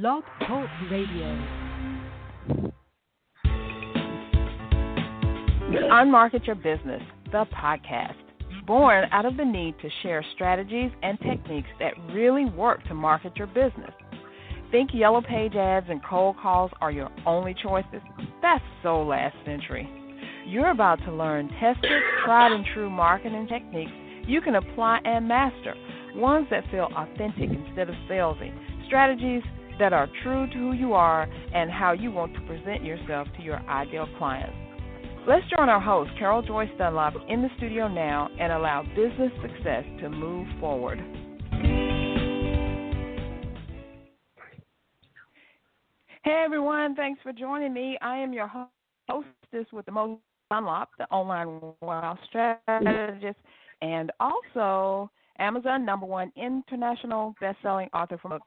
Blog Talk Radio. Unmarket Your Business, the podcast, born out of the need to share strategies and techniques that really work to market your business. Think yellow page ads and cold calls are your only choices? That's so last century. You're about to learn tested, tried and true marketing techniques you can apply and master, ones that feel authentic instead of salesy, strategies that are true to who you are and how you want to present yourself to your ideal clients. Let's join our host, Carol Joyce Dunlop, in the studio now and allow business success to move forward. Hey, everyone. Thanks for joining me. I am your hostess with the most Dunlop, the online wow strategist, and also Amazon #1 international best-selling author from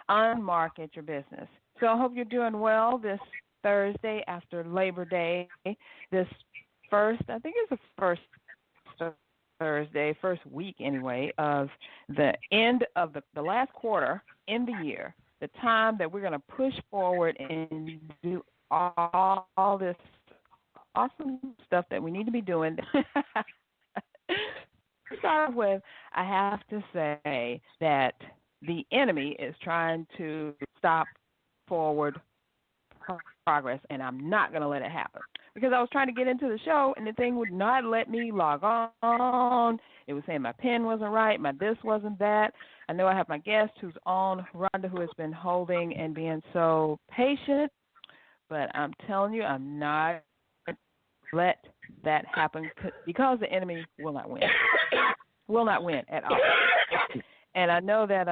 Unmarket Your Business. So I hope you're doing well this Thursday after Labor Day. This first, I think it's the first Thursday, first week anyway, of the end of the last quarter in the year, the time that we're going to push forward and do all this awesome stuff that we need to be doing. To start with, I have to say that the enemy is trying to stop forward progress, and I'm not going to let it happen. Because I was trying to get into the show, and the thing would not let me log on. It was saying my pen wasn't right, my this wasn't that. I know I have my guest who's on, Rhonda, who has been holding and being so patient, but I'm telling you, I'm not going to let that happen because the enemy will not win. Will not win at all. And I know that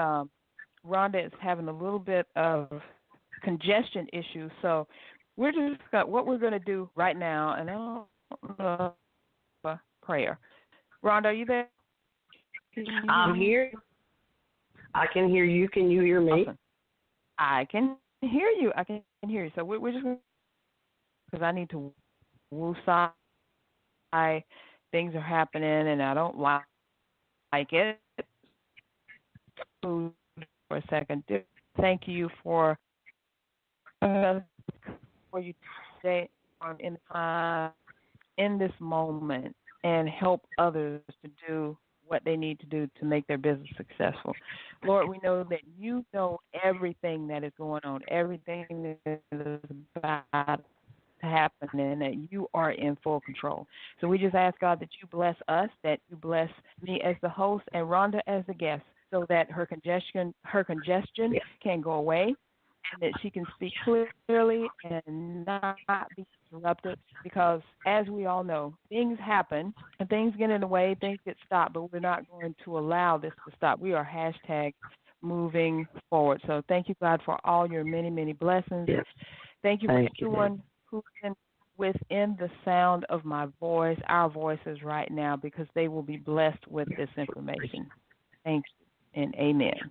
Rhonda is having a little bit of congestion issues, so we're just what we're going to do right now, and I'll prayer. Rhonda, are you there? I'm here. I can hear you. Can you hear me? Awesome. I can hear you. I can hear you. So we're just because I need to woosah. Things are happening, and I don't like it. For a second, thank you for you today in this moment and help others to do what they need to do to make their business successful. Lord, we know that you know everything that is going on, everything that is about to happen, and that you are in full control. So we just ask, God, that you bless us, that you bless me as the host and Rhonda as the guest, so that her congestion can go away, and that she can speak clearly and not be interrupted, because as we all know, things happen and things get in the way, things get stopped, but we're not going to allow this to stop. We are #moving forward. So thank you, God, for all your many, many blessings. Yes. Thank you for everyone who's within the sound of my voice, our voices right now, because they will be blessed with this information. Thank you and amen.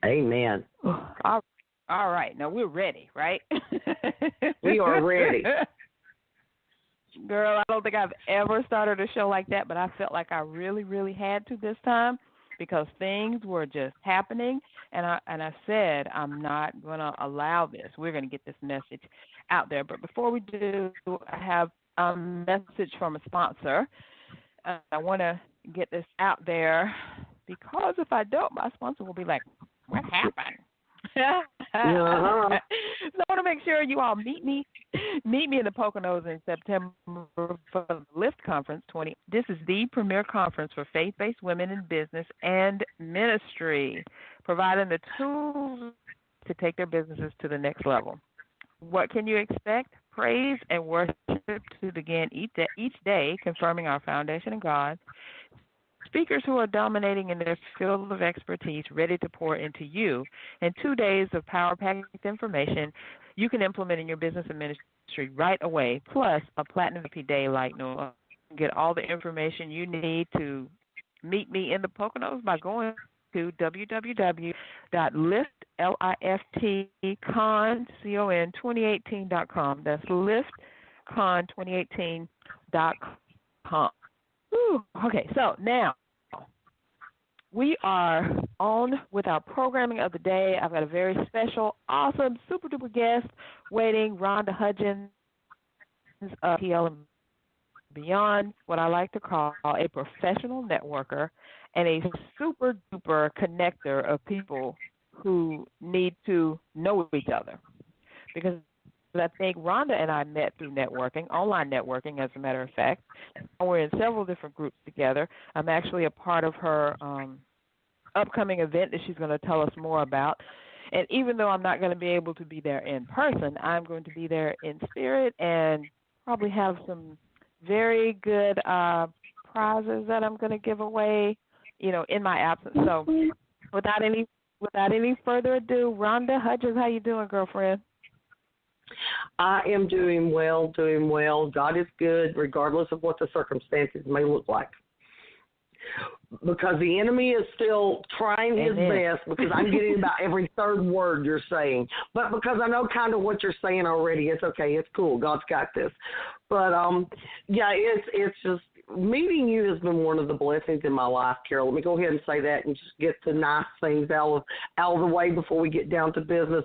Amen. All right, now we're ready, right? We are ready. Girl, I don't think I've ever started a show like that, but I felt like I really, really had to this time because things were just happening, and I said I'm not going to allow this. We're going to get this message out there. But before we do, I have a message from a sponsor. I want to get this out there because if I don't, my sponsor will be like, what happened? So I want to make sure you all meet me in the Poconos in September for the Lift Conference 20. This is the premier conference for faith-based women in business and ministry, providing the tools to take their businesses to the next level. What can you expect? Praise and worship to begin each day, confirming our foundation in God. Speakers who are dominating in their field of expertise, ready to pour into you, and 2 days of power-packed information you can implement in your business and ministry right away, plus a platinum VIP day like no other. Get all the information you need to meet me in the Poconos by going to www.liftcon2018.com. That's liftcon2018.com. Okay, so now we are on with our programming of the day. I've got a very special, awesome, super duper guest waiting, Rhonda Hudgins of PL and Beyond, what I like to call a professional networker and a super duper connector of people who need to know each other. Because I think Rhonda and I met through networking, online networking, as a matter of fact. We're in several different groups together. I'm actually a part of her upcoming event that she's going to tell us more about. And even though I'm not going to be able to be there in person, I'm going to be there in spirit and probably have some very good prizes that I'm going to give away, in my absence. So without any further ado, Rhonda Hudgins, how you doing, girlfriend? I am doing well. God is good, regardless of what the circumstances may look like. Because the enemy is still trying his best, because I'm getting about every third word you're saying. But because I know kind of what you're saying already, it's okay. It's cool. God's got this. But, it's just, meeting you has been one of the blessings in my life, Carol. Let me go ahead and say that and just get the nice things out of the way before we get down to business.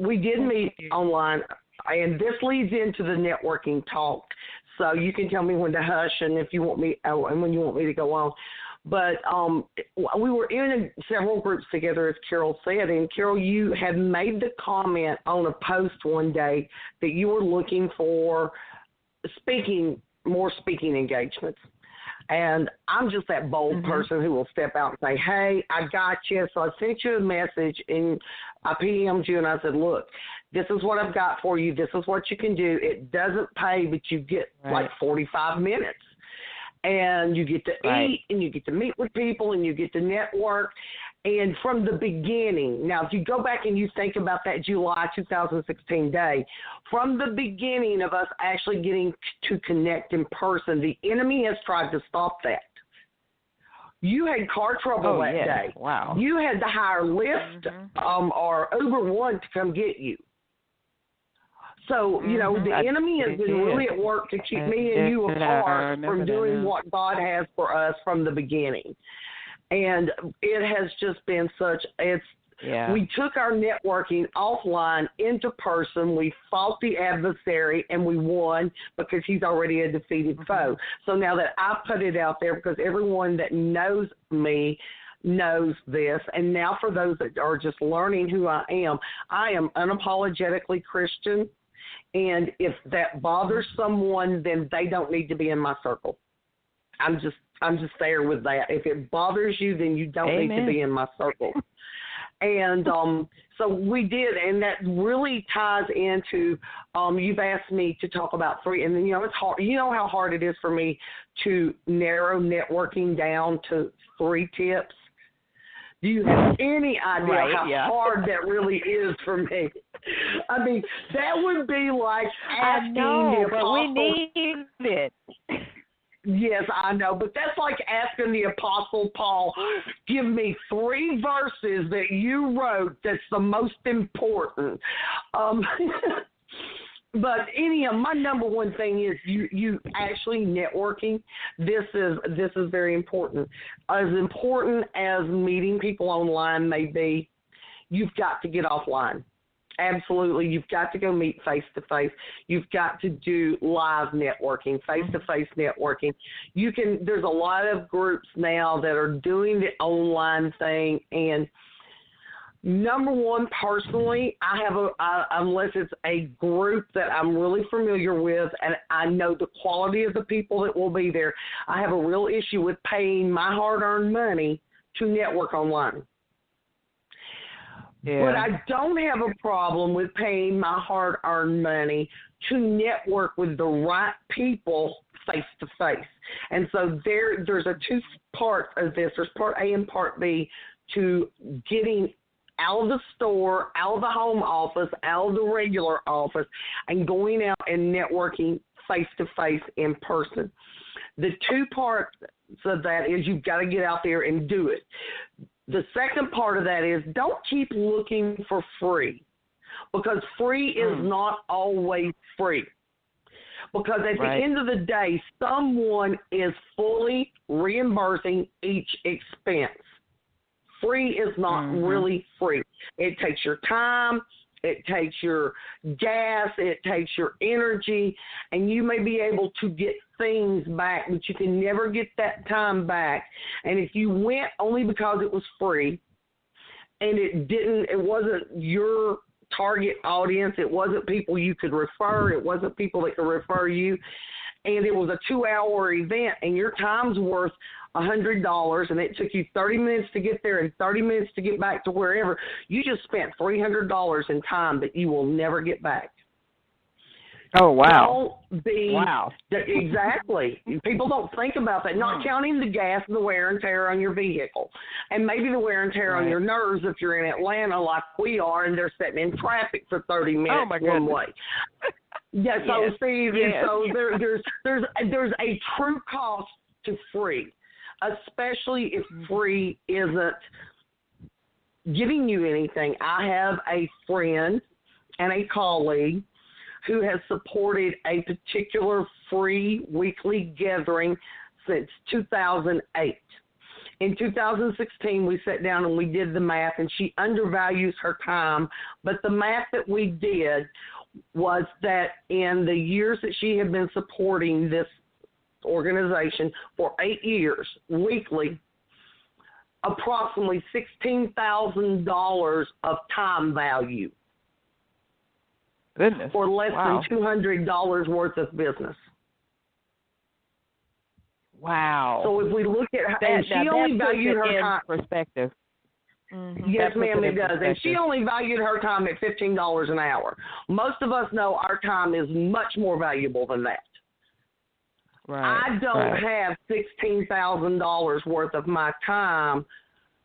We did meet online, and this leads into the networking talk. So you can tell me when to hush and if you want me, and when you want me to go on. But we were in several groups together, as Carol said. And Carol, you had made the comment on a post one day that you were looking for more speaking engagements. And I'm just that bold person who will step out and say, hey, I got you. So I sent you a message, and I PM'd you, and I said, look, this is what I've got for you. This is what you can do. It doesn't pay, but you get like 45 minutes. And you get to eat, and you get to meet with people, and you get to network. And from the beginning, now if you go back and you think about that July 2016 day, from the beginning of us actually getting to connect in person, the enemy has tried to stop that. You had car trouble that day. Wow. You had to hire Lyft or Uber One to come get you. So, the enemy has been really at work to keep me and you apart from doing what God has for us from the beginning. And it has just been we took our networking offline into person. We fought the adversary, and we won because he's already a defeated foe. So now that I put it out there, because everyone that knows me knows this, and now for those that are just learning who I am unapologetically Christian. And if that bothers someone, then they don't need to be in my circle. I'm just there with that. If it bothers you, then you don't need to be in my circle. And so we did, and that really ties into you've asked me to talk about 3, and then it's hard. You know how hard it is for me to narrow networking down to 3 tips. Do you have any idea how hard that really is for me? I mean, that would be like asking the apostle. But we need it. Yes, I know, but that's like asking the Apostle Paul, give me 3 verses that you wrote that's the most important. But anyhow, my number one thing is you actually networking. This is very important. As important as meeting people online may be, you've got to get offline. Absolutely. You've got to go meet face-to-face. You've got to do live networking, face-to-face networking. There's a lot of groups now that are doing the online thing. And number one, personally, unless it's a group that I'm really familiar with and I know the quality of the people that will be there, I have a real issue with paying my hard-earned money to network online. Yeah. But I don't have a problem with paying my hard-earned money to network with the right people face-to-face. And so there's 2 parts of this. There's part A and part B to getting out of the store, out of the home office, out of the regular office, and going out and networking face-to-face in person. The 2 parts of that is you've got to get out there and do it. The second part of that is don't keep looking for free, because free is not always free. Because at the end of the day, someone is fully reimbursing each expense. Free is not really free. It takes your time. It takes your gas. It takes your energy. And you may be able to get things back, but you can never get that time back. And if you went only because it was free and it wasn't your target audience, it wasn't people you could refer, it wasn't people that could refer you, and it was a 2-hour event and your time's worth $100 and it took you 30 minutes to get there and 30 minutes to get back to wherever, you just spent $300 in time that you will never get back. Oh, wow. Wow. Exactly. People don't think about that, not counting the gas and the wear and tear on your vehicle. And maybe the wear and tear on your nerves if you're in Atlanta like we are and they're sitting in traffic for 30 minutes one way. Yeah, so so there's a true cost to free, especially if free isn't giving you anything. I have a friend and a colleague who has supported a particular free weekly gathering since 2008. In 2016, we sat down and we did the math, and she undervalues her time, but the math that we did was that in the years that she had been supporting this organization for 8 years, weekly, approximately $16,000 of time value. Goodness. For less than $200 worth of business. Wow. So if we look at her, and she only valued her time. Perspective. Yes, ma'am, it does. And she only valued her time at $15 an hour. Most of us know our time is much more valuable than that. Right. I don't have $16,000 worth of my time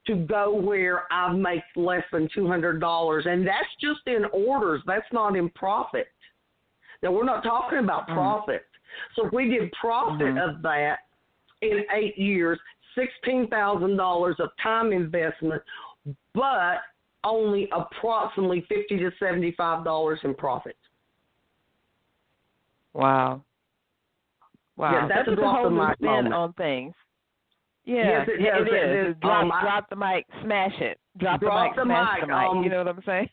to go where I make less than $200, and that's just in orders. That's not in profit. Now, we're not talking about profit. So if we did profit of that in 8 years, $16,000 of time investment, but only approximately $50 to $75 in profit. Wow. Yeah, that's a drop the mic moment on things. Yeah, yes, it is. Drop the mic, smash it. Drop the mic, smash the mic. You know what I'm saying?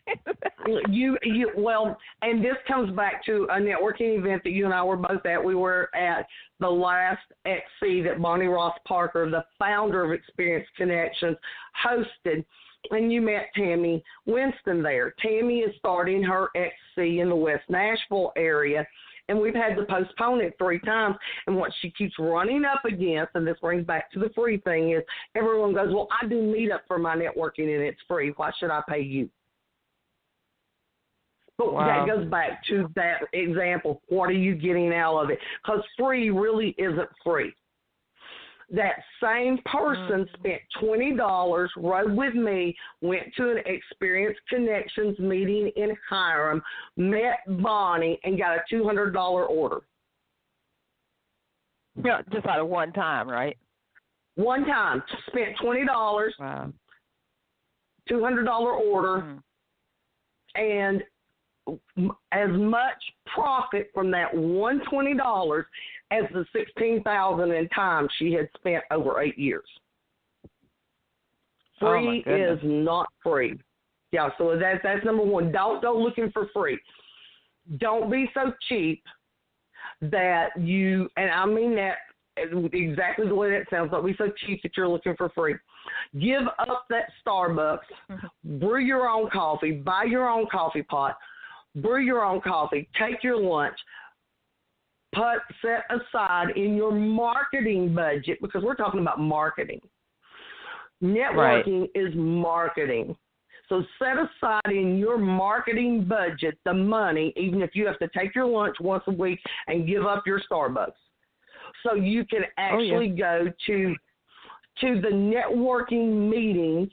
Well, and this comes back to a networking event that you and I were both at. We were at the last XC that Bonnie Ross Parker, the founder of Experience Connections, hosted, and you met Tammy Winston there. Tammy is starting her XC in the West Nashville area, and we've had to postpone it 3 times. And what she keeps running up against, and this brings back to the free thing, is everyone goes, well, I do Meetup for my networking, and it's free. Why should I pay you? But that goes back to that example. What are you getting out of it? Because free really isn't free. That same person spent $20, rode with me, went to an Experience Connections meeting in Hiram, met Bonnie, and got a $200 order. Yeah, just out of one time, right? One time. Spent $20, $200 order, and as much profit from that $120 as the $16,000 in time she had spent over 8 years. Free is not free. Yeah, so that's number one. Don't go looking for free. Don't be so cheap that you, and I mean that exactly the way that sounds, don't be so cheap that you're looking for free. Give up that Starbucks, brew your own coffee, buy your own coffee pot, brew your own coffee, take your lunch, set aside in your marketing budget, because we're talking about marketing. Networking is marketing. So set aside in your marketing budget the money, even if you have to take your lunch once a week and give up your Starbucks. So you can actually go to the networking meetings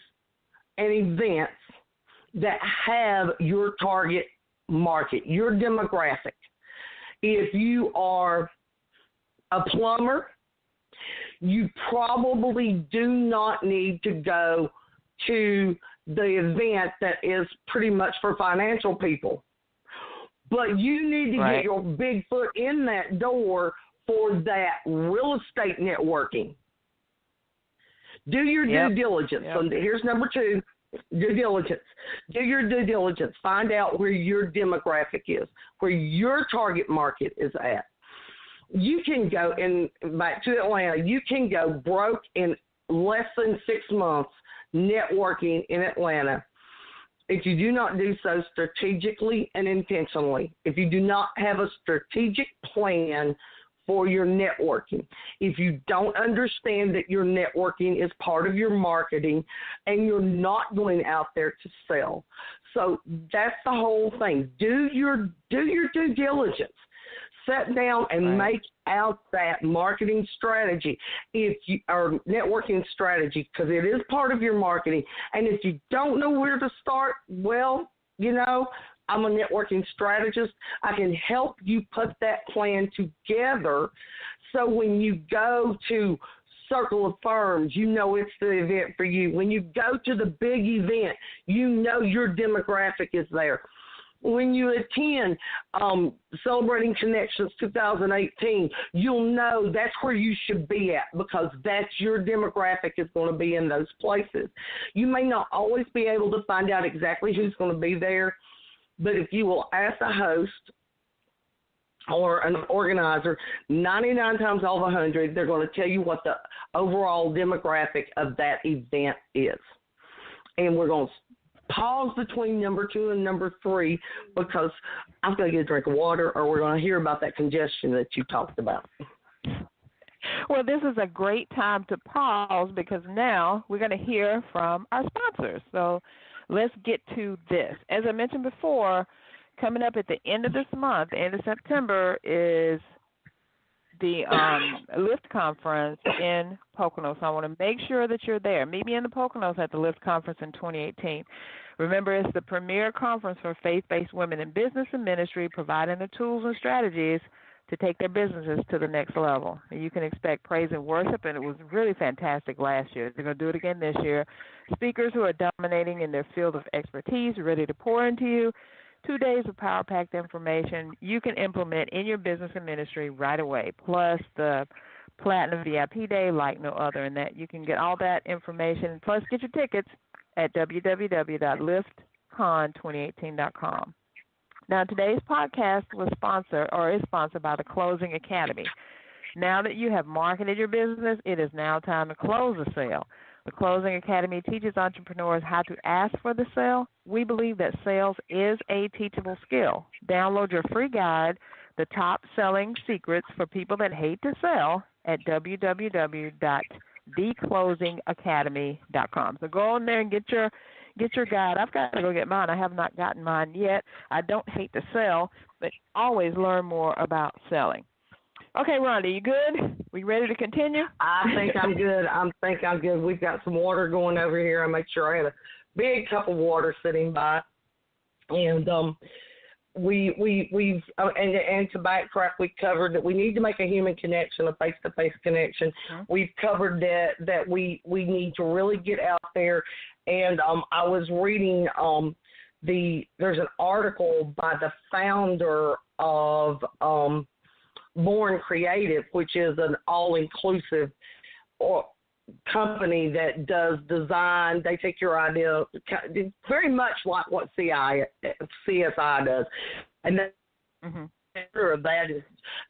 and events that have your target market, your demographic. If you are a plumber, you probably do not need to go to the event that is pretty much for financial people. But you need to get your big foot in that door for that real estate networking. Do your due diligence. So here's number 2, due diligence. Do your due diligence. Find out where your demographic is, where your target market is at. You can go back to Atlanta. You can go broke in less than 6 months networking in Atlanta if you do not do so strategically and intentionally. If you do not have a strategic plan for your networking, if you don't understand that your networking is part of your marketing and you're not going out there to sell. So that's the whole thing. Do your due diligence. Sit down and make out that marketing strategy, or networking strategy, because it is part of your marketing. And if you don't know where to start, well, I'm a networking strategist. I can help you put that plan together so when you go to Circle of Firms, it's the event for you. When you go to the big event, your demographic is there. When you attend Celebrating Connections 2018, you'll know that's where you should be at because that's your demographic is going to be in those places. You may not always be able to find out exactly who's going to be there, but if you will ask a host or an organizer, 99 times out of 100, they're going to tell you what the overall demographic of that event is. And we're going to pause between number 2 and number 3 because I'm going to get a drink of water or we're going to hear about that congestion that you talked about. Well, this is a great time to pause because now we're going to hear from our sponsors. So let's get to this. As I mentioned before, coming up at the end of this month, the end of September, is the LIFT conference in Poconos. So I want to make sure that you're there. Meet me in the Poconos at the LIFT conference in 2018. Remember, it's the premier conference for faith-based women in business and ministry, providing the tools and strategies to take their businesses to the next level. And you can expect praise and worship, and it was really fantastic last year. They're going to do it again this year. Speakers who are dominating in their field of expertise, ready to pour into you. 2 days of power-packed information you can implement in your business and ministry right away, plus the Platinum VIP Day like no other, and that you can get all that information, plus get your tickets at www.liftcon2018.com. Now, today's podcast is sponsored by the Closing Academy. Now that you have marketed your business, it is now time to close the sale. The Closing Academy teaches entrepreneurs how to ask for the sale. We believe that sales is a teachable skill. Download your free guide, The Top Selling Secrets for People That Hate to Sell, at www.theclosingacademy.com. So go in there and get your guide. I've got to go get mine. I have not gotten mine yet. I don't hate to sell, but always learn more about selling. Okay, Rhonda, you good? We ready to continue? I think I'm good. We've got some water going over here. I made sure I had a big cup of water sitting by. And we've to backtrack, we covered that we need to make a human connection, a face-to-face connection. Mm-hmm. We've covered that we need to really get out there. And I was reading there's an article by the founder of Born Creative, which is an all-inclusive company that does design. They take your idea, very much like what CSI does. And then that is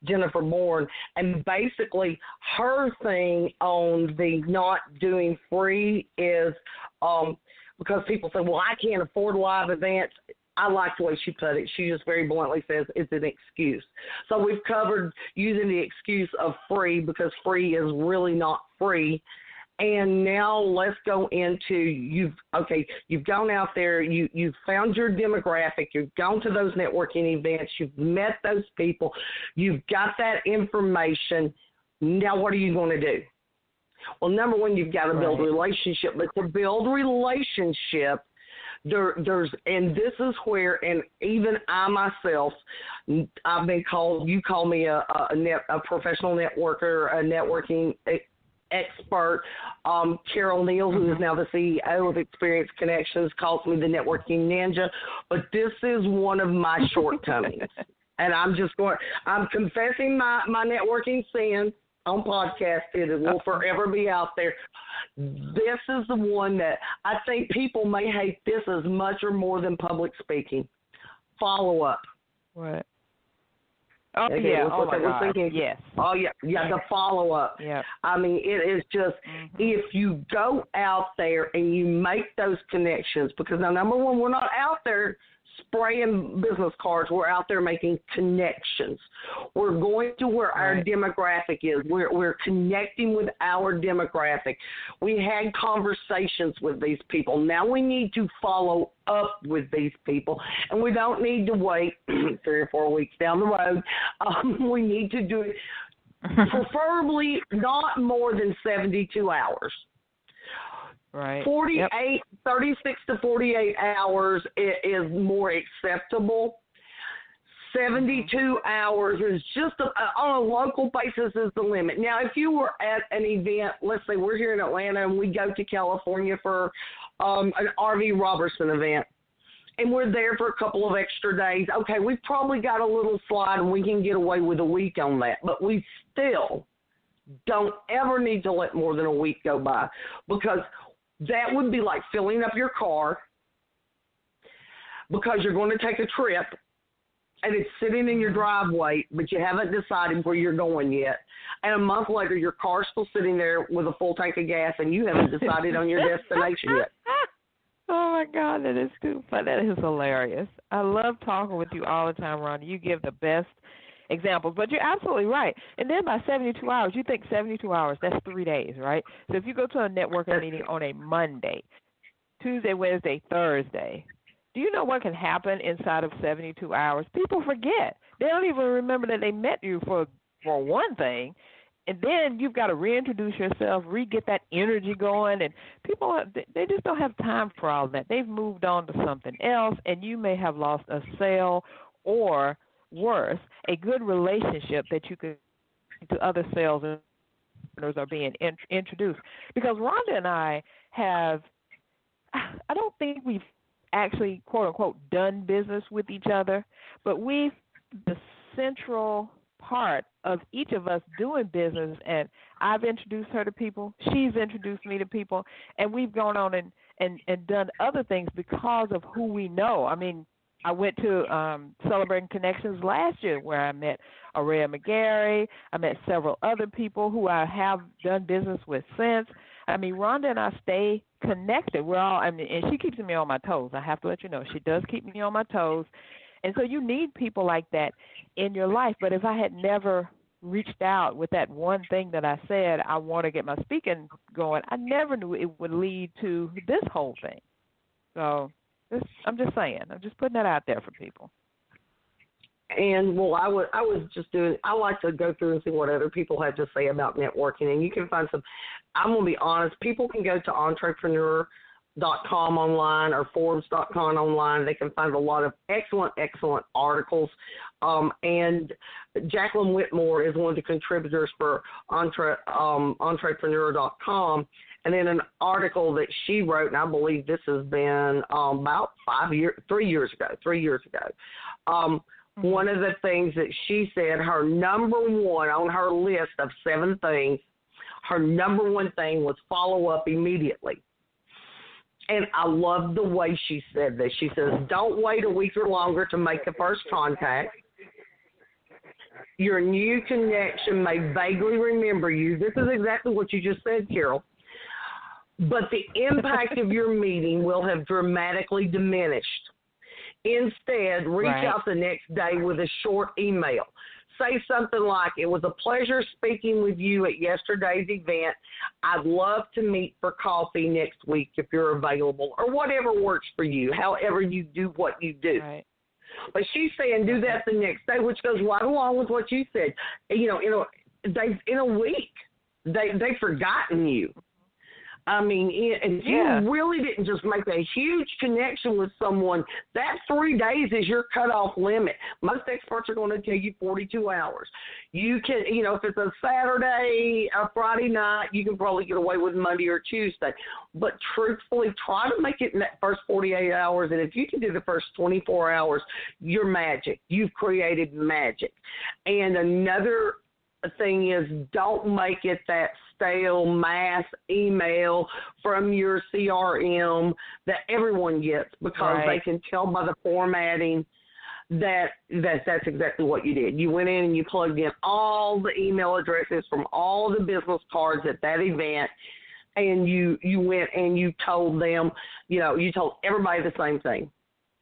Jennifer Bourne. And basically her thing on the not doing free is because people say, well, I can't afford live events. I like the way she put it. She just very bluntly says it's an excuse. So we've covered using the excuse of free because free is really not free. And now let's go into you've gone out there, you've found your demographic, you've gone to those networking events, you've met those people, you've got that information. Now what are you going to do? Well, number one, you've got to build a relationship. But to build a relationship, and this is where, and even I myself, I've been called, you call me a professional networker, a networking expert. Carol Neal, who is now the CEO of Experience Connections, calls me the networking ninja. But this is one of my shortcomings. And I'm confessing my networking sins. on podcast it. It will forever be out there. This is the one that I think people may hate this as much or more than public speaking. Follow up. What? Oh, okay, yeah. Oh, my God. God. Yes. Oh, yeah. Yeah, the follow-up. Yeah. I mean, it is just, if you go out there and you make those connections, because now, number one, we're not out there spraying business cards. We're out there making connections. We're going to where our demographic is. We're connecting with our demographic. We had conversations with these people. Now we need to follow up with these people, and we don't need to wait 3 or 4 weeks down the road. We need to do it preferably not more than 72 hours. Right. 36 to 48 hours is more acceptable. 72 hours is just on a local basis is the limit. Now, if you were at an event, let's say we're here in Atlanta and we go to California for an RV Robertson event, and we're there for a couple of extra days, okay, we've probably got a little slide and we can get away with a week on that, but we still don't ever need to let more than a week go by, because that would be like filling up your car because you're going to take a trip and it's sitting in your driveway, but you haven't decided where you're going yet. And a month later, your car's still sitting there with a full tank of gas and you haven't decided on your destination yet. Oh, my God, that is too funny. That is hilarious. I love talking with you all the time, Rhonda. You give the best examples, but you're absolutely right. And then by 72 hours, you think 72 hours, that's 3 days, right? So if you go to a networking meeting on a Monday, Tuesday, Wednesday, Thursday, do you know what can happen inside of 72 hours? People forget. They don't even remember that they met you for one thing, and then you've got to reintroduce yourself, get that energy going, and people, they just don't have time for all that. They've moved on to something else, and you may have lost a sale or worse, a good relationship that you could to other sales are being introduced. Because Rhonda and I don't think we've actually, quote unquote, done business with each other, but the central part of each of us doing business, and I've introduced her to people, she's introduced me to people, and we've gone on and done other things because of who we know. I mean, I went to Celebrating Connections last year where I met Aurea McGarry. I met several other people who I have done business with since. I mean, Rhonda and I stay connected. And she keeps me on my toes. I have to let you know. She does keep me on my toes. And so you need people like that in your life. But if I had never reached out with that one thing that I said, I want to get my speaking going, I never knew it would lead to this whole thing. So I'm just saying. I'm just putting that out there for people. And, well, I like to go through and see what other people have to say about networking. And you can find I'm going to be honest, people can go to entrepreneur.com online or Forbes.com online. They can find a lot of excellent articles. And Jacqueline Whitmore is one of the contributors for entrepreneur.com. And then an article that she wrote, and I believe this has been about 3 years ago. One of the things that she said, her number one on her list of 7 things, her number one thing was follow up immediately. And I love the way she said this. She says, don't wait a week or longer to make the first contact. Your new connection may vaguely remember you. This is exactly what you just said, Carol. But the impact of your meeting will have dramatically diminished. Instead, reach out the next day with a short email. Say something like, it was a pleasure speaking with you at yesterday's event. I'd love to meet for coffee next week if you're available, or whatever works for you, however you do what you do. Right. But she's saying do that the next day, which goes right along with what you said. In a week, they've forgotten you. I mean, if you really didn't just make a huge connection with someone, that 3 days is your cutoff limit. Most experts are going to tell you 42 hours. You can, if it's a Saturday, a Friday night, you can probably get away with Monday or Tuesday. But truthfully, try to make it in that first 48 hours. And if you can do the first 24 hours, you're magic. You've created magic. And another thing is, don't make it that stale mass email from your CRM that everyone gets, because they can tell by the formatting that's exactly what you did. You went in and you plugged in all the email addresses from all the business cards at that event, and you went and you told them, you told everybody the same thing.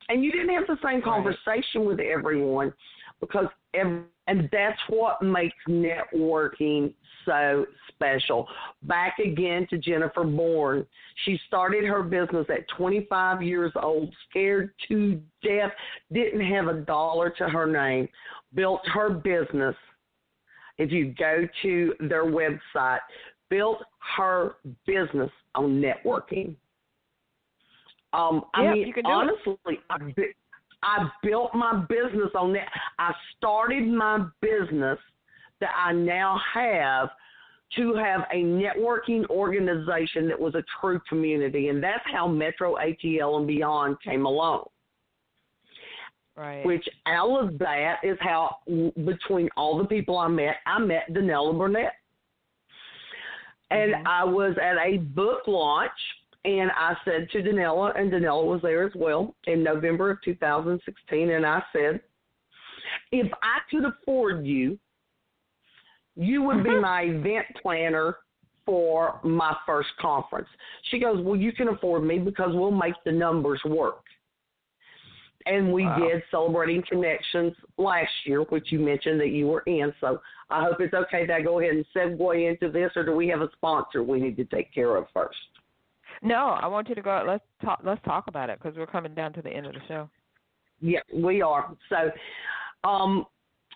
And you didn't have the same conversation with everyone, because and that's what makes networking so special. Back again to Jennifer Bourne. She started her business at 25 years old, scared to death, didn't have a dollar to her name, built her business. If you go to their website, built her business on networking. You can do honestly, I built my business on that. I started my business that I now have to have a networking organization that was a true community, and that's how Metro ATL and Beyond came along. Right. Which out of that is how, between all the people I met Danella Burnett. And I was at a book launch, and I said to Danella, and Danella was there as well, in November of 2016, and I said, if I could afford you, you would be my event planner for my first conference. She goes, well, you can afford me because we'll make the numbers work. And we did Celebrating Connections last year, which you mentioned that you were in. So I hope it's okay that I go ahead and segue into this, or do we have a sponsor we need to take care of first? No, I want you to go. Let's talk about it, because we're coming down to the end of the show. Yeah, we are. So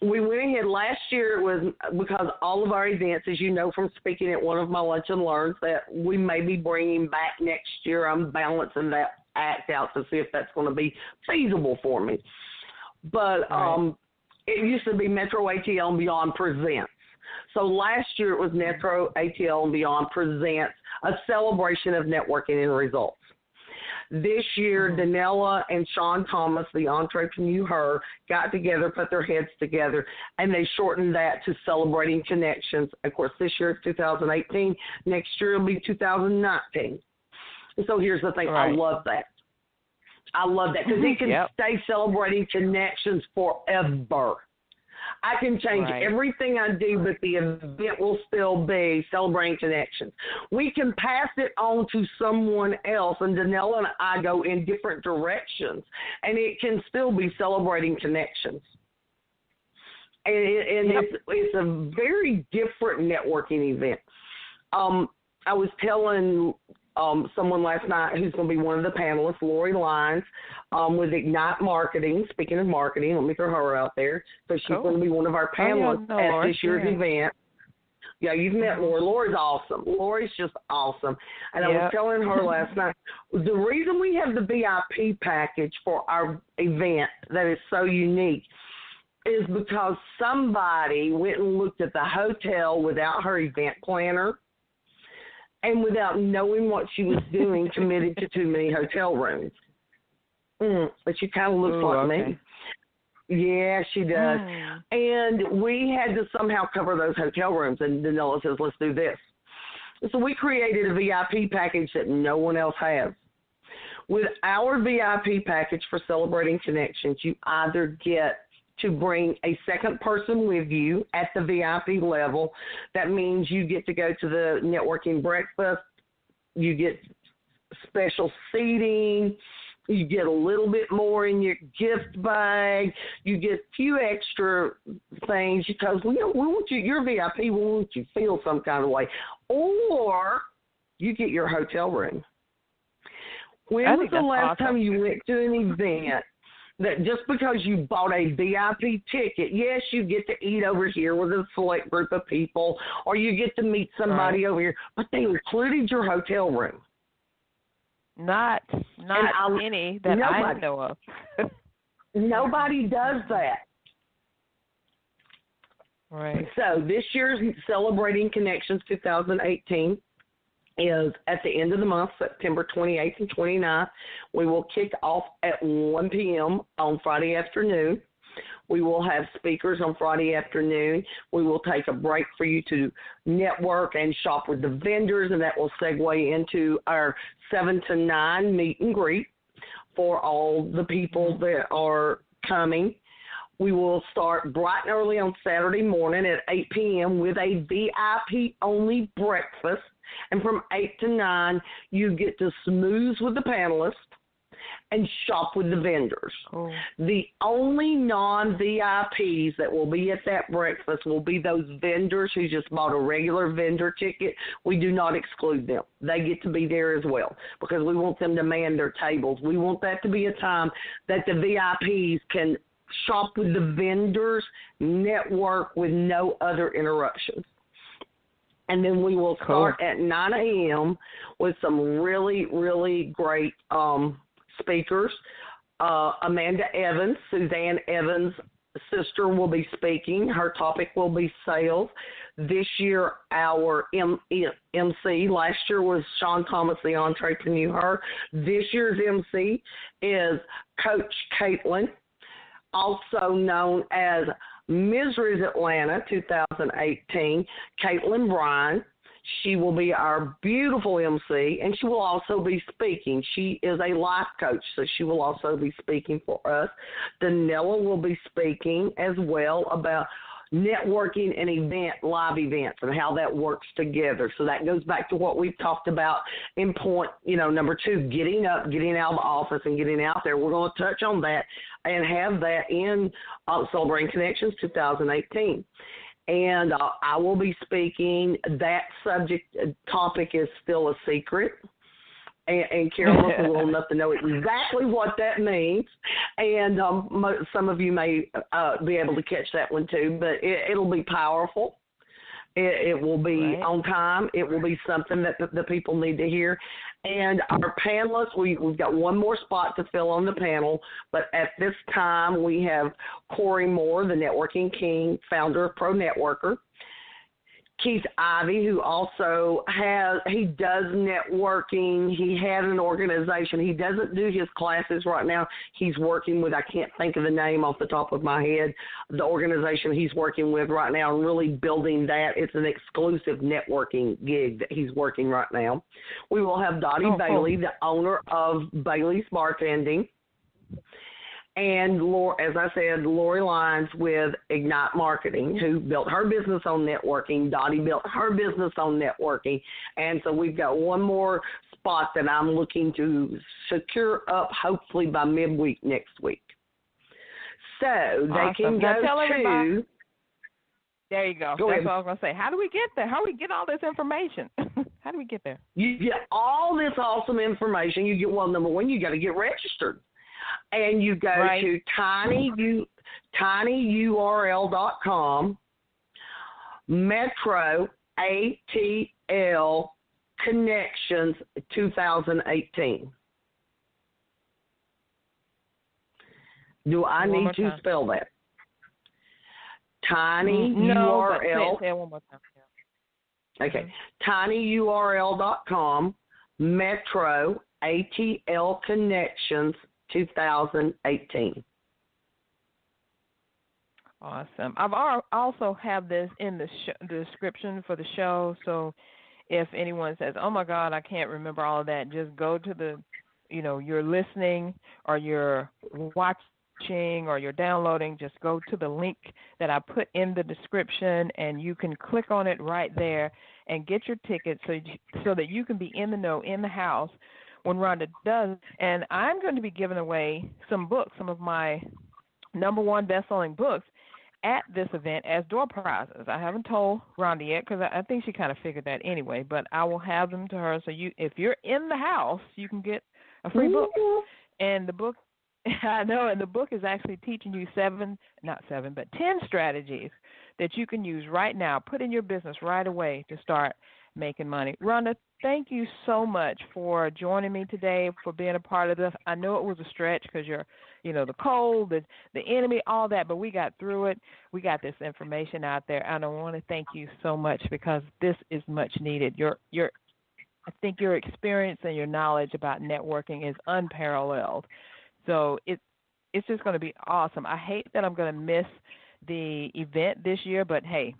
we went ahead last year. It was because all of our events, as you know from speaking at one of my Lunch and Learns, that we may be bringing back next year. I'm balancing that act out to see if that's going to be feasible for me. But it used to be Metro ATL and Beyond Presents. So last year it was Metro ATL and Beyond Presents, a celebration of networking and results. This year, Danella and Sean Thomas, the entrepreneur, got together, put their heads together, and they shortened that to Celebrating Connections. Of course, this year is 2018. Next year will be 2019. So here's the thing. I love that. I love that because it can stay Celebrating Connections forever. I can change everything I do, but the event will still be Celebrating Connections. We can pass it on to someone else, and Danella and I go in different directions, and it can still be Celebrating Connections. And it's a very different networking event. I was telling someone last night who's going to be one of the panelists, Lori Lyons, with Ignite Marketing. Speaking of marketing, let me throw her out there because she's going to be one of our panelists at this year's event. Yeah, you've met Lori. Lori's awesome. Lori's just awesome. And I was telling her last night, the reason we have the VIP package for our event that is so unique is because somebody went and looked at the hotel without her event planner, and without knowing what she was doing, committed to too many hotel rooms. But she kind of looks like me. Yeah, she does. And we had to somehow cover those hotel rooms, and Danella says, let's do this. So we created a VIP package that no one else has. With our VIP package for Celebrating Connections, you either get to bring a second person with you at the VIP level. That means you get to go to the networking breakfast. You get special seating. You get a little bit more in your gift bag. You get a few extra things because we want you, you're VIP, we want you to feel some kind of way. Or you get your hotel room. When was the last time you went to an event that just because you bought a VIP ticket, yes, you get to eat over here with a select group of people, or you get to meet somebody over here, but they included your hotel room. Not any that I know of. Nobody does that. Right. So this year's Celebrating Connections 2018 is at the end of the month, September 28th and 29th. We will kick off at 1 p.m. on Friday afternoon. We will have speakers on Friday afternoon. We will take a break for you to network and shop with the vendors, and that will segue into our 7 to 9 meet and greet for all the people that are coming. We will start bright and early on Saturday morning at 8 p.m. with a VIP-only breakfast. And from 8 to 9, you get to smooth with the panelists and shop with the vendors. Oh. The only non-VIPs that will be at that breakfast will be those vendors who just bought a regular vendor ticket. We do not exclude them. They get to be there as well because we want them to man their tables. We want that to be a time that the VIPs can shop with the vendors, network with no other interruptions. And then we will start at 9 a.m. with some really, really great speakers. Amanda Evans, Suzanne Evans' sister, will be speaking. Her topic will be sales. This year, our MC, last year was Sean Thomas, the entrepreneur. This year's MC is Coach Caitlin, also known as Misery's Atlanta 2018, Caitlin Bryan. She will be our beautiful MC, and she will also be speaking. She is a life coach, so she will also be speaking for us. Danella will be speaking as well about networking and live events and how that works together. So that goes back to what we've talked about in point, number 2, getting up, getting out of the office and getting out there. We're going to touch on that and have that in Celebrating Connections 2018. And I will be speaking. That topic is still a secret. And Carol is little enough to know exactly what that means. And some of you may be able to catch that one too, but it'll be powerful. It will be on time. It will be something that the people need to hear. And our panelists, we've got one more spot to fill on the panel, but at this time we have Corey Moore, the Networking King, founder of Pro Networker. Keith Ivey, who also he does networking. He had an organization. He doesn't do his classes right now. He's working with, I can't think of the name off the top of my head, the organization he's working with right now and really building that. It's an exclusive networking gig that he's working right now. We will have Dottie Bailey, the owner of Bailey's Bartending. And, as I said, Lori Lyons with Ignite Marketing, who built her business on networking. Dottie built her business on networking. And so we've got one more spot that I'm looking to secure up hopefully by midweek next week. So they can go to – There you go. That's what I was going to say. How do we get there? How do we get all this information? How do we get there? You get all this awesome information. You get, number one, you got to get registered. And you go to tinyurl.com, Metro ATL Connections 2018. Do I need to spell that? TinyURL. Say it one more time. Okay. TinyURL.com, Metro ATL Connections 2018. Awesome. I've also have this in the description for the show, so if anyone says, "Oh my God, I can't remember all of that," just go to the, you're listening or you're watching or you're downloading. Just go to the link that I put in the description, and you can click on it right there and get your ticket so that you can be in the know, in the house when Rhonda does. And I'm going to be giving away some books, some of my number one best-selling books at this event as door prizes. I haven't told Rhonda yet because I think she kind of figured that anyway, but I will have them to her. So if you're in the house, you can get a free book. And the book, I know, and the book is actually teaching you 10 strategies that you can use right now, put in your business right away to start making money. Rhonda, thank you so much for joining me today, for being a part of this. I know it was a stretch because you're, the cold, the enemy, all that, but we got through it. We got this information out there, and I want to thank you so much because this is much needed. I think your experience and your knowledge about networking is unparalleled. So it's just going to be awesome. I hate that I'm going to miss the event this year, but hey,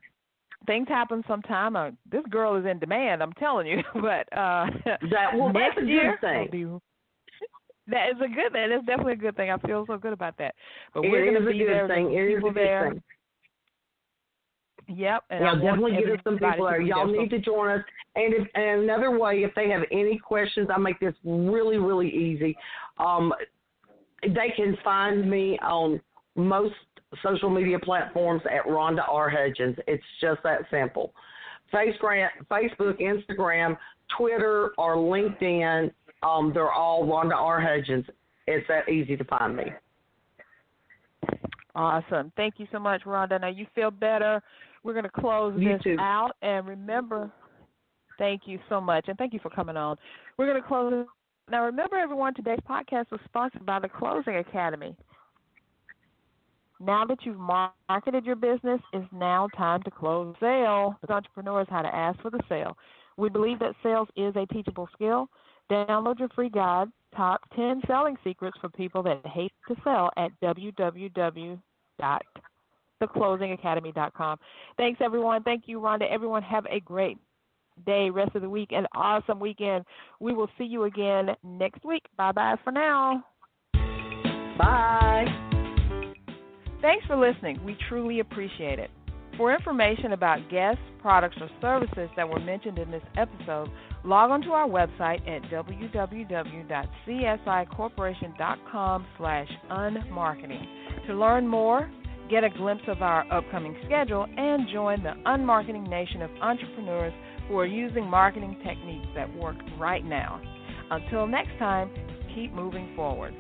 things happen sometime. This girl is in demand, I'm telling you. But next year, that is a good thing. That's definitely a good thing. I feel so good about that. But we're going to be there. People there. Yep. And yeah, definitely get us some people there. Y'all need to join us. And another way, if they have any questions, I make this really, really easy. They can find me on most social media platforms at Rhonda R. Hudgins. It's just that simple. Facebook, Instagram, Twitter, or LinkedIn, they're all Rhonda R. Hudgins. It's that easy to find me. Awesome. Thank you so much, Rhonda. Now you feel better. We're going to close this out. And remember, thank you so much. And thank you for coming on. We're going to close it. Now, remember, everyone, today's podcast was sponsored by the Closing Academy. Now that you've marketed your business, it's now time to close the sale. With entrepreneurs, how to ask for the sale. We believe that sales is a teachable skill. Download your free guide, Top 10 Selling Secrets for People That Hate to Sell, at www.theclosingacademy.com. Thanks, everyone. Thank you, Rhonda. Everyone, have a great day, rest of the week, and awesome weekend. We will see you again next week. Bye-bye for now. Bye. Thanks for listening. We truly appreciate it. For information about guests, products, or services that were mentioned in this episode, log on to our website at www.csicorporation.com/unmarketing. To learn more, get a glimpse of our upcoming schedule, and join the unmarketing nation of entrepreneurs who are using marketing techniques that work right now. Until next time, keep moving forward.